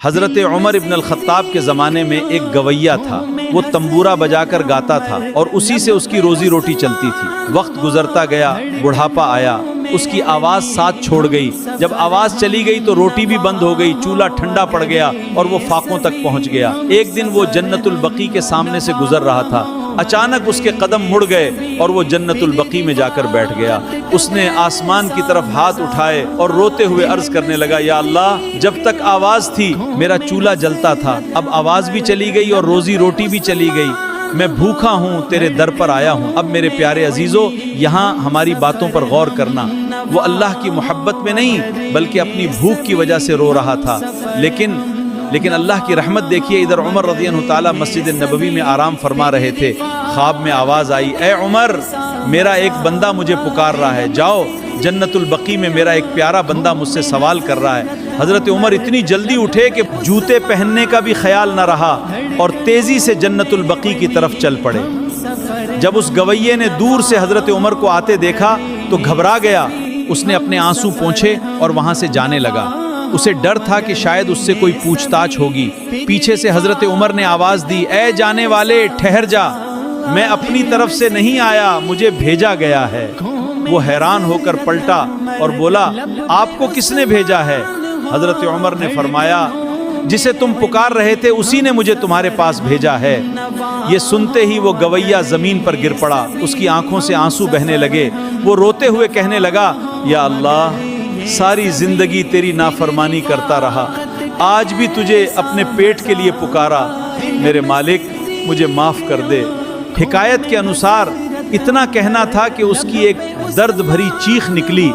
حضرت عمر ابن الخطاب کے زمانے میں ایک گویا تھا، وہ تنبورہ بجا کر گاتا تھا اور اسی سے اس کی روزی روٹی چلتی تھی۔ وقت گزرتا گیا، بڑھاپا آیا، اس کی آواز ساتھ چھوڑ گئی۔ جب آواز چلی گئی تو روٹی بھی بند ہو گئی، چولہا ٹھنڈا پڑ گیا اور وہ فاقوں تک پہنچ گیا۔ ایک دن وہ جنت البقیع کے سامنے سے گزر رہا تھا، اچانک اس کے قدم مڑ گئے اور وہ جنت البقیع میں جا کر بیٹھ گیا۔ اس نے آسمان کی طرف ہاتھ اٹھائے اور روتے ہوئے عرض کرنے لگا، یا اللہ، جب تک آواز تھی میرا چولہا جلتا تھا، اب آواز بھی چلی گئی اور روزی روٹی بھی چلی گئی، میں بھوکا ہوں، تیرے در پر آیا ہوں۔ اب میرے پیارے عزیزو، یہاں ہماری باتوں پر غور کرنا۔ وہ اللہ کی محبت میں نہیں بلکہ اپنی بھوک کی وجہ سے رو رہا تھا، لیکن اللہ کی رحمت دیکھیے، ادھر عمر رضی اللہ تعالیٰ مسجد نبوی میں آرام فرما رہے تھے، خواب میں آواز آئی، اے عمر، میرا ایک بندہ مجھے پکار رہا ہے، جاؤ جنت البقیع میں میرا ایک پیارا بندہ مجھ سے سوال کر رہا ہے۔ حضرت عمر اتنی جلدی اٹھے کہ جوتے پہننے کا بھی خیال نہ رہا اور تیزی سے جنت البقیع کی طرف چل پڑے۔ جب اس گویے نے دور سے حضرت عمر کو آتے دیکھا تو گھبرا گیا، اس نے اپنے آنسو پونچھے اور وہاں سے جانے لگا۔ اسے ڈر تھا کہ شاید اس سے کوئی پوچھ تاچھ ہوگی۔ پیچھے سے حضرت عمر نے آواز دی، اے جانے والے، ٹھہر جا، میں اپنی طرف سے نہیں آیا، مجھے بھیجا گیا ہے۔ وہ حیران ہو کر پلٹا اور بولا، آپ کو کس نے بھیجا ہے؟ حضرت عمر نے فرمایا، جسے تم پکار رہے تھے اسی نے مجھے تمہارے پاس بھیجا ہے۔ یہ سنتے ہی وہ گویا زمین پر گر پڑا، اس کی آنکھوں سے آنسو بہنے لگے۔ وہ روتے ہوئے کہنے لگا، یا اللہ، ساری زندگی تیری نافرمانی کرتا رہا، آج بھی تجھے اپنے پیٹ کے لیے پکارا، میرے مالک مجھے معاف کر دے۔ حکایت کے انوسار اتنا کہنا تھا کہ اس کی ایک درد بھری چیخ نکلی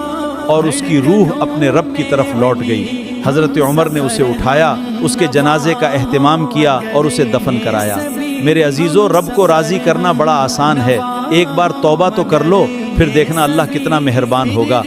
اور اس کی روح اپنے رب کی طرف لوٹ گئی۔ حضرت عمر نے اسے اٹھایا، اس کے جنازے کا اہتمام کیا اور اسے دفن کرایا۔ میرے عزیزو، رب کو راضی کرنا بڑا آسان ہے، ایک بار توبہ تو کر لو، پھر دیکھنا اللہ کتنا مہربان ہوگا۔